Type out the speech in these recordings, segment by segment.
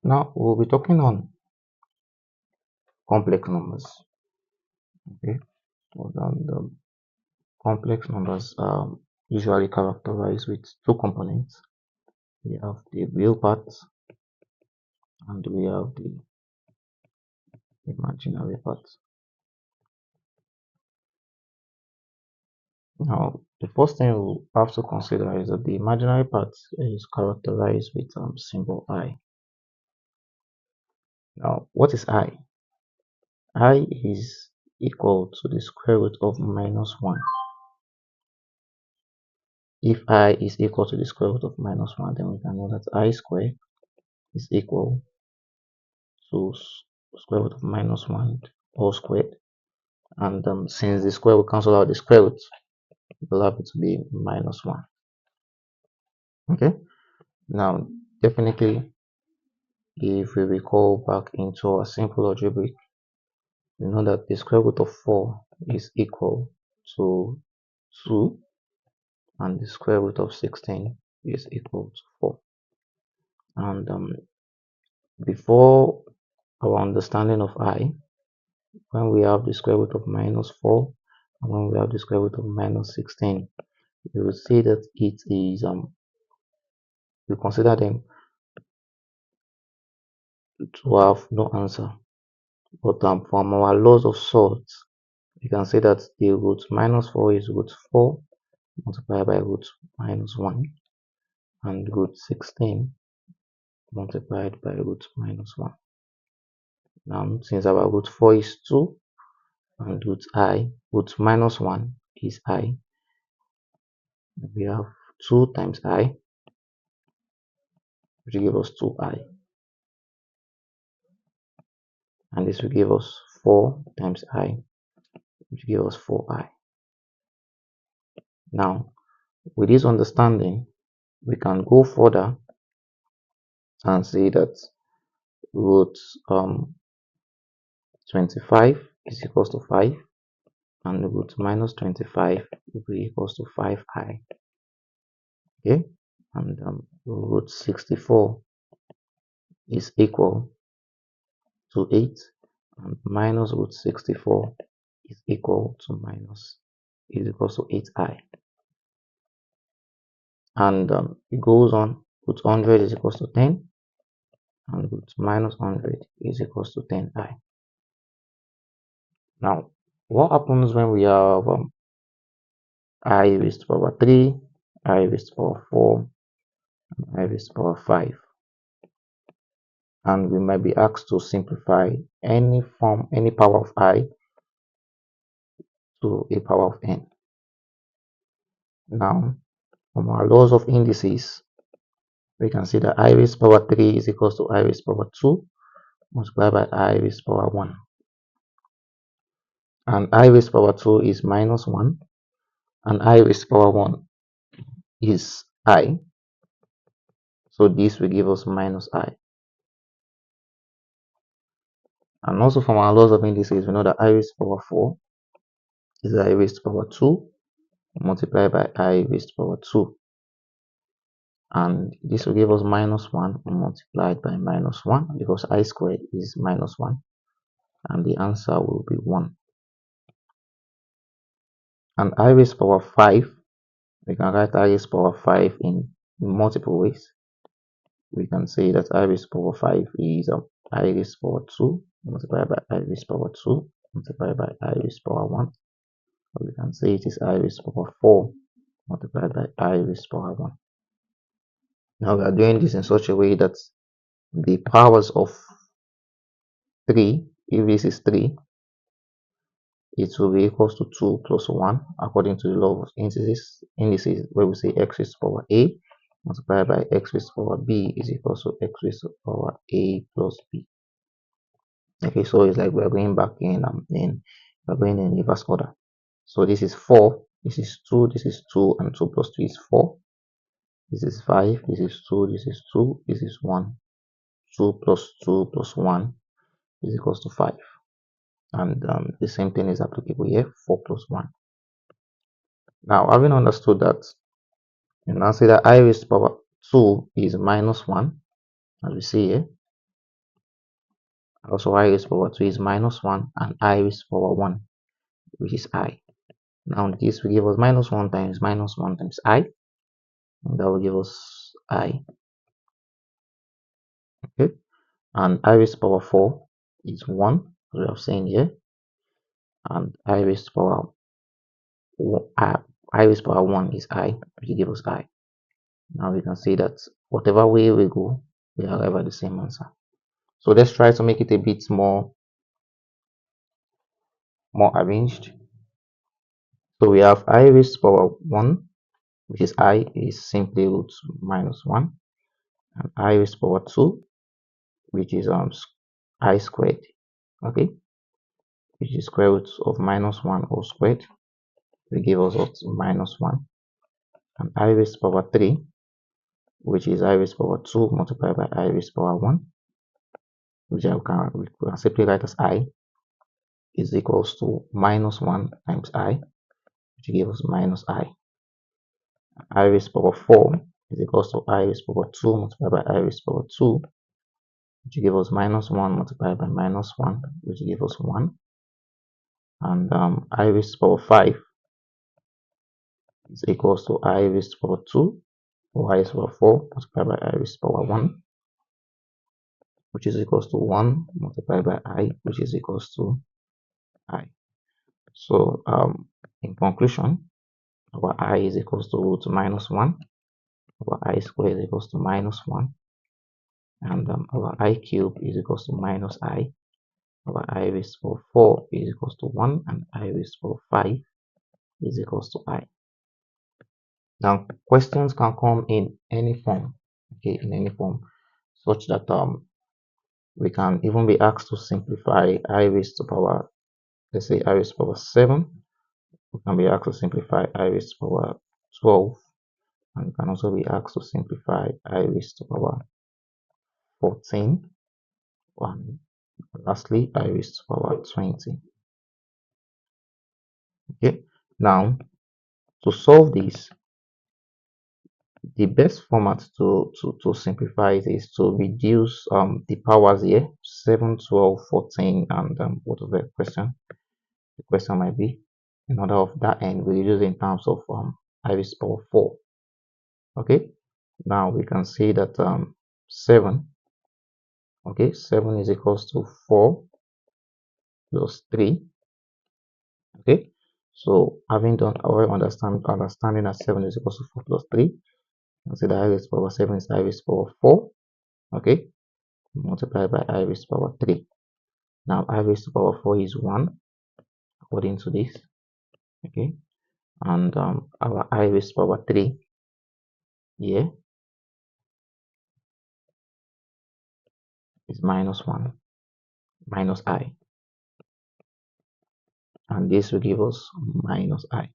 Now we'll be talking on complex numbers. Okay, so then the complex numbers are usually characterized with two components. We have the real part and we have the imaginary part. Now, the first thing we have to consider is that the imaginary part is characterized with symbol I. Now, what is I? I is equal to the square root of minus 1. If I is equal to the square root of minus 1, then we can know that I squared is equal to square root of minus 1 all squared. And since the square will cancel out the square root, we'll have it to be minus 1. Okay, now definitely, if we recall back into a simple algebraic, we know that the square root of 4 is equal to 2 and the square root of 16 is equal to 4. And before our understanding of I, when we have the square root of minus 4 and when we have the square root of minus 16, we will see that it is we consider them to have no answer. But from our laws of sorts, we can say that the root minus 4 is root 4 multiplied by root minus 1 and root 16 multiplied by root minus 1. Now, since our root 4 is 2 and root minus 1 is I, we have 2 times I, which will give us 2I. And this will give us 4 times I, which will give us 4I. Now, with this understanding, we can go further and say that root 25 is equals to 5 and root minus 25 will be equals to 5I. Okay, and root 64 is equal to 8 and minus root 64 is equal to is equals to 8I. And it goes on, root 100 is equals to 10 and root minus 100 is equals to 10I. Now, what happens when we have I raised to power 3, I raised to power 4, and I raised to power 5? And we might be asked to simplify any power of I to a power of n. Now, from our laws of indices, we can see that I raised to power 3 is equals to I raised to power 2 multiplied by I raised to power 1. And I raised to power 2 is minus 1, and I raised to power 1 is I. So this will give us minus I. And also from our laws of indices, we know that I raised to power 4 is I raised to power 2 multiplied by I raised to power 2. And this will give us minus 1 multiplied by minus 1 because I squared is minus 1. And the answer will be 1. And I raised to power 5, we can write I raised to power 5 in multiple ways. We can say that I raised to power 5 is I raised to power 2 multiplied by I raised to power 2 multiplied by I raised to power 1. Or we can say it is I raised to power 4 multiplied by I raised to power 1. Now we are doing this in such a way that the powers of 3, if this is 3, it will be equals to 2 plus 1 according to the law of indices where we say x raised to power a multiplied by x raised to power b is equals to x raised to power a plus b. Okay, so it's like we're going back we're going in reverse order. So this is 4, this is 2, this is 2, and 2 plus 2 is 4. This is 5, this is 2, this is 2, this is 1. 2 plus 1 is equals to 5. And the same thing is applicable here, 4 plus 1. Now, having understood that, you now say that I raised to power 2 is minus 1, as we see here. Also, I raised power 2 is minus 1, and I raised power 1, which is I. Now, this will give us minus 1 times minus 1 times I, and that will give us I. Okay, and I raised power 4 is 1, as we have seen here, and I raised power I raised power 1 is I, which will give us I. Now we can see that whatever way we go, we arrive at the same answer. So let's try to make it a bit more arranged. So we have I raised power 1, which is I is simply root minus 1, and I raised power 2, which is I squared, okay, which is square root of minus 1 whole squared, will give us minus 1, and I raised power 3, which is I raised power 2 multiplied by I raised power 1, which we can simply write as I is equals to minus 1 times I, which gives us minus I raised power 4 is equals to I raised power 2 multiplied by I raised power 2, which gives us minus 1 multiplied by minus 1, which gives us 1. And I raised power 5 is equals to I raised power 2 or I raised power 4 multiplied by I raised power 1, which is equals to 1 multiplied by I, which is equals to I. So in conclusion, our I is equals to root minus 1, our I squared is equals to minus 1, and our I cube is equals to minus I, our I raised power 4 is equals to 1, and I raised power 5 is equals to I. Now, questions can come in any form, okay, in any form, such that we can even be asked to simplify I raised to power, let's say I raised to power 7, we can be asked to simplify I raised to power 12, and we can also be asked to simplify I raised to power 14, and lastly I raised to power 20. Okay, now to solve this, the best format to simplify it is to reduce the powers here, 7, 12, 14, and whatever the question might be. In order of that end, we reduce in terms of I raised power 4. Okay, now we can see that 7, okay, 7 is equals to 4 plus 3. Okay, so having done our understanding that 7 is equals to 4 plus 3, and say that I raised power 7 is I raised power 4, okay, multiplied by I raised power 3. Now I raised power 4 is 1 according to this, okay, and our I raised power 3 here is minus 1 minus I, and this will give us minus I.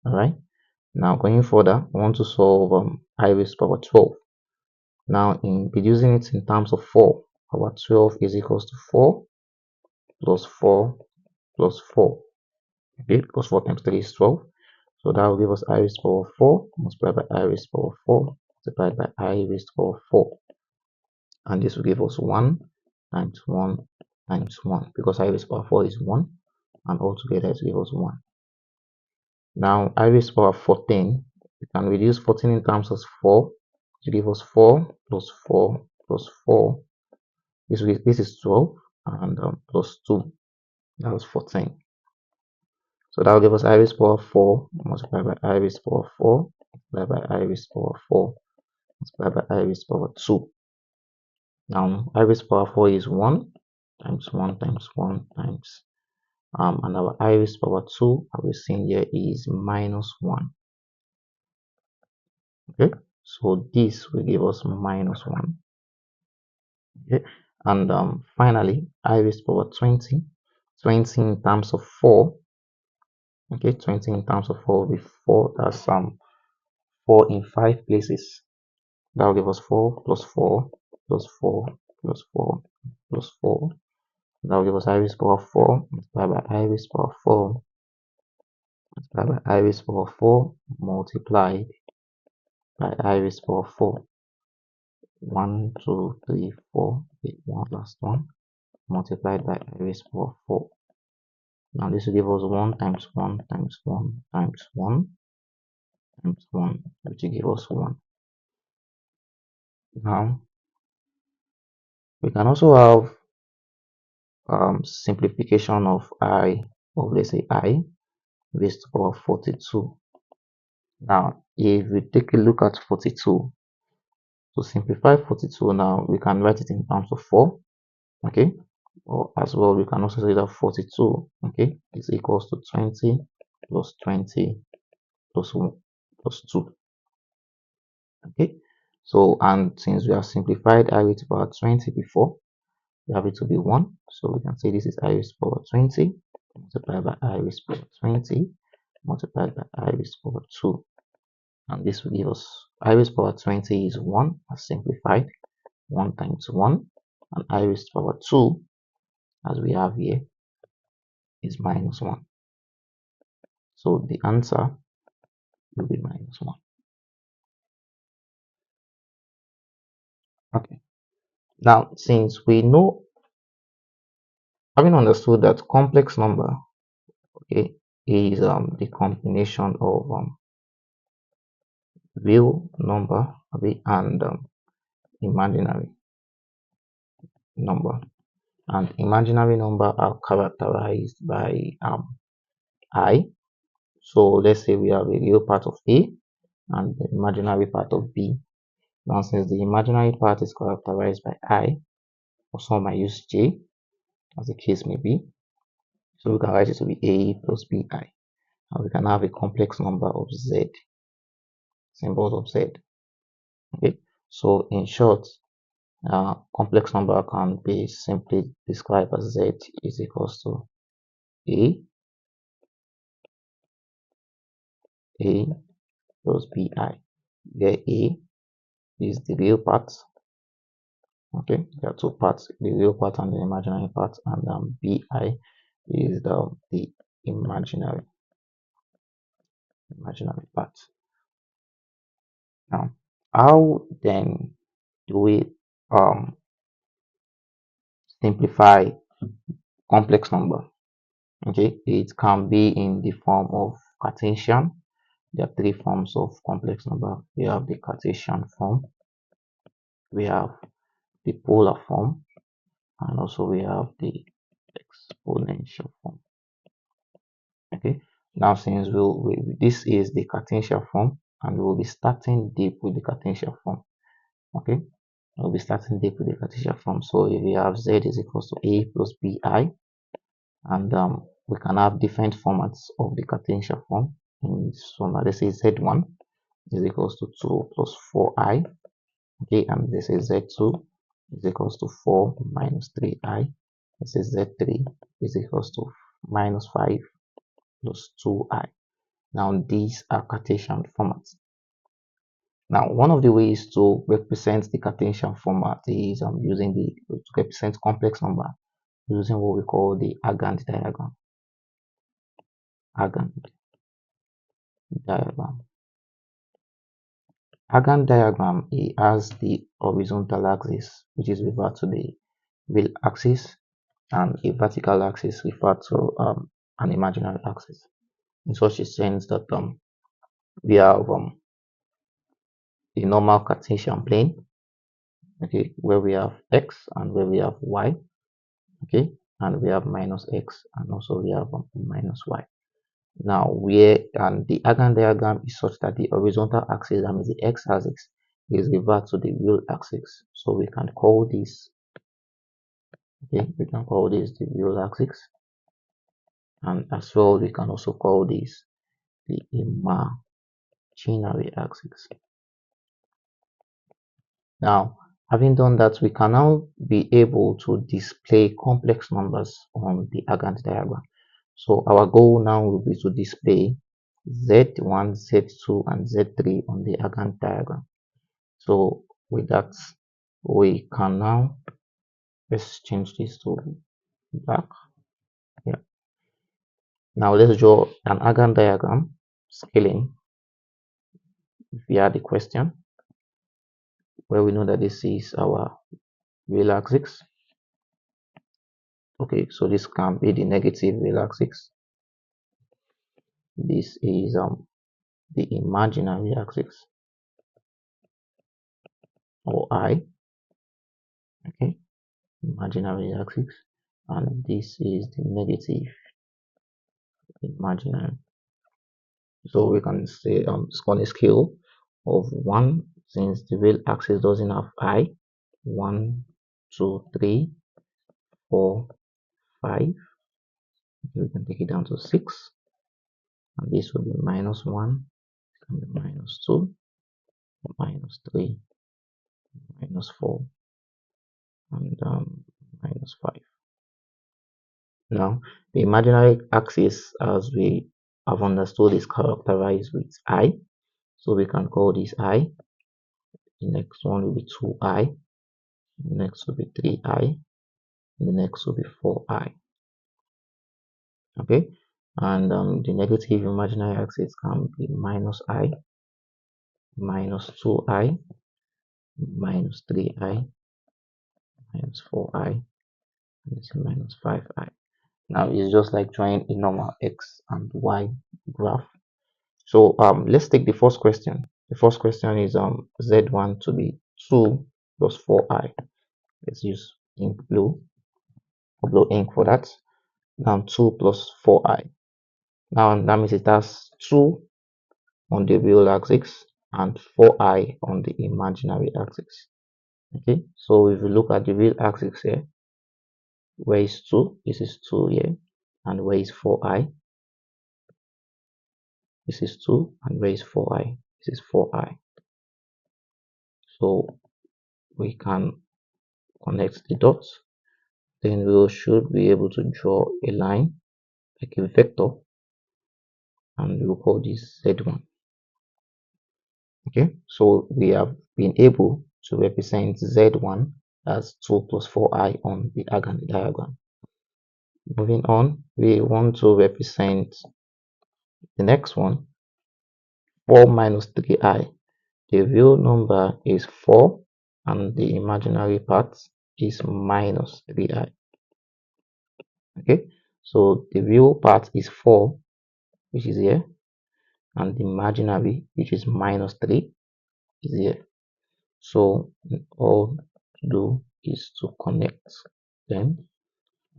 All right, now going further, I want to solve I raised power 12. Now in reducing it in terms of 4, our 12 is equals to 4 plus 4 plus 4, okay, because 4 times 3 is 12. So that will give us I raised power 4 multiplied by I raised power 4 multiplied by I raised power 4. And this will give us 1 times 1 times 1, because I raised power 4 is 1, and altogether it will give us 1. Now I raised power 14, we can reduce 14 in terms of 4 to give us 4 plus 4 plus 4. This is 12, and plus 2, that was 14. So that will give us I raised power 4 multiplied by I raised power 4 multiplied by I raised power 4 multiplied by I raised power 2. Now I raised power 4 is 1 times 1 times 1 times and our I raised power 2, as we've seen here, is minus 1. Okay, so this will give us minus 1. Okay, and finally I raised power 20 in terms of 4. Okay, 20 in terms of 4 with 4, that's 4 in 5 places. That will give us 4 plus 4 plus 4 plus 4 plus 4. That will give us I raised power 4 multiplied by I raised power 4 multiplied by I raised power 4 multiplied by I raised power 4. 1, 2, 3, 4, 1 last one. multiplied by I raised to the power 4. Now this will give us 1 times 1 times 1 times 1 times 1, which will give us 1. Now we can also have simplification of I, of let's say I raised to the power 42. Now if we take a look at 42, to simplify 42, now we can write it in terms of 4, okay, or as well we can also say that 42, okay, is equals to 20 plus 20 plus 1 plus 2, okay. So and since we have simplified I raised to the power 20 before, we have it to be 1, so we can say this is I raised to the power 20 multiplied by I raised to the power 20 multiplied by I raised to the power 2, and this will give us I raised to the power 20 is 1 as simplified, 1 times 1, and I raised to the power 2 as we have here is minus 1. So the answer will be minus 1. Okay. Now, since we know, having understood that complex number, okay, is the combination of real number, okay, and imaginary number. And imaginary number are characterized by I. So let's say we have a real part of A and the imaginary part of B. Now, since the imaginary part is characterized by I, or some might use J, as the case may be, so we can write it to be A plus BI. And we can have a complex number of Z, symbols of Z. Okay, so in short, complex number can be simply described as Z is equals to A plus BI, where A is the real part. Okay, there are two parts, the real part and the imaginary part, and BI is the imaginary part. Now, how then do we simplify complex number? Okay, it can be in the form of Cartesian. There are three forms of complex number. We have the Cartesian form, we have the polar form, and also we have the exponential form. Okay, now since this is the Cartesian form, and we'll be starting deep with the Cartesian form. Okay, we'll be starting deep with the Cartesian form. So if we have Z is equals to A plus BI, and we can have different formats of the Cartesian form. In so now let's say Z1 is equals to 2 plus 4i, okay, and this is Z2 is equals to 4 minus 3i. This is Z3 is equals to minus 5 plus 2i. Now these are Cartesian formats. Now one of the ways to represent the Cartesian format is using to represent complex number using what we call the Argand diagram. Argand diagram. Argand diagram, it has the horizontal axis, which is referred to the real axis, and a vertical axis referred to an imaginary axis. In such a sense that we have a normal Cartesian plane, okay, where we have x and where we have y, okay, and we have minus x and also we have minus y. Now, and the Argand diagram is such that the horizontal axis, that means the x-axis, is reversed to the real axis. So we can call this, okay, we can call this the real axis, and as well we can also call this the imaginary axis. Now, having done that, we can now be able to display complex numbers on the Argand diagram. So our goal now will be to display Z1, Z2, and Z3 on the Argand diagram. So with that, we can now, let's change this to black. Yeah. Now let's draw an Argand diagram scaling via the question, where we know that this is our real axis. Okay, so this can be the negative real axis. This is the imaginary axis, or I. Okay, imaginary axis, and this is the negative imaginary. So we can say it's on a scale of 1, since the real axis doesn't have I. 1, 2, 3, 4, 5. We can take it down to 6, and this will be -1, and -2, -3, -4, and -5. Now, the imaginary axis, as we have understood, is characterized with I. So we can call this I. The next one will be 2I. The next will be 3I. The next will be 4I. Okay, and the negative imaginary axis can be -I, -2I, -3I, -4I, and it's -5I. Now it's just like drawing a normal X and Y graph. So let's take the first question. The first question is Z1 to be 2 plus 4I. Let's use ink blue ink for that. Now 2 plus 4I. Now that means it has 2 on the real axis and 4I on the imaginary axis. Okay, so if you look at the real axis here, where is 2? This is 2 here. And where is 4I? This is 2. And where is 4I? This is 4I. So we can connect the dots. Then we should be able to draw a line, like a vector, and we'll call this Z1. Okay, so we have been able to represent Z1 as 2 plus 4I on the Argand diagram. Moving on, we want to represent the next one, 4 minus 3I. The real number is 4 and the imaginary part is minus 3I. Okay, so the real part is 4, which is here, and the imaginary, which is -3, is here. So all to do is to connect them,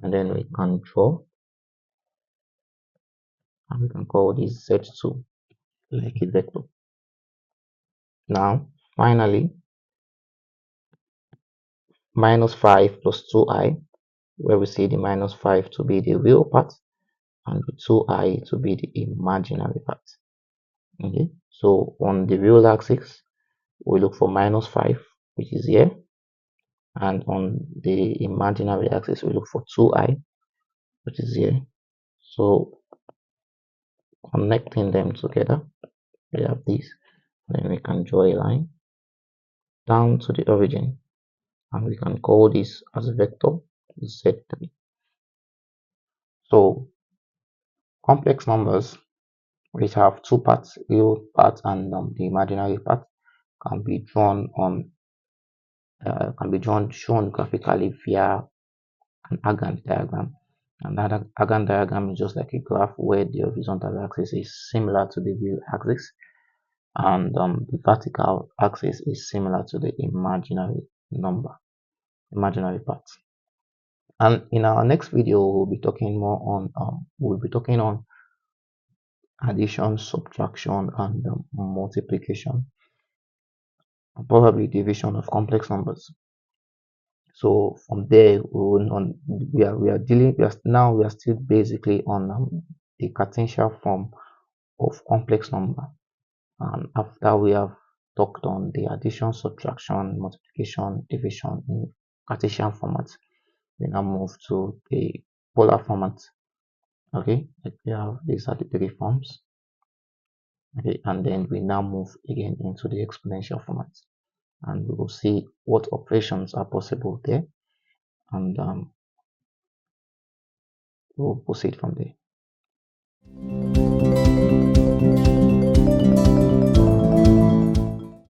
and then we can draw, and we can call this Z2 like a vector. Now finally, -5 plus 2I, where we see the -5 to be the real part and the 2I to be the imaginary part. Okay, so on the real axis we look for -5, which is here, and on the imaginary axis we look for 2I, which is here. So connecting them together, we have this, then we can draw a line down to the origin, and we can call this as a vector Z3. So complex numbers which have two parts, real part and the imaginary part, can be drawn shown graphically via an Argand diagram. And that Argand diagram is just like a graph where the horizontal axis is similar to the real axis, and the vertical axis is similar to the imaginary part. And in our next video, we'll be talking on addition, subtraction, and multiplication, and probably division of complex numbers. So from there, we are still basically on the Cartesian form of complex number. And after we have talked on the addition, subtraction, multiplication, division in Cartesian format, we now move to the polar format. Okay, these are the three forms. Okay, and then we now move again into the exponential format, and we will see what operations are possible there, and we'll proceed from there.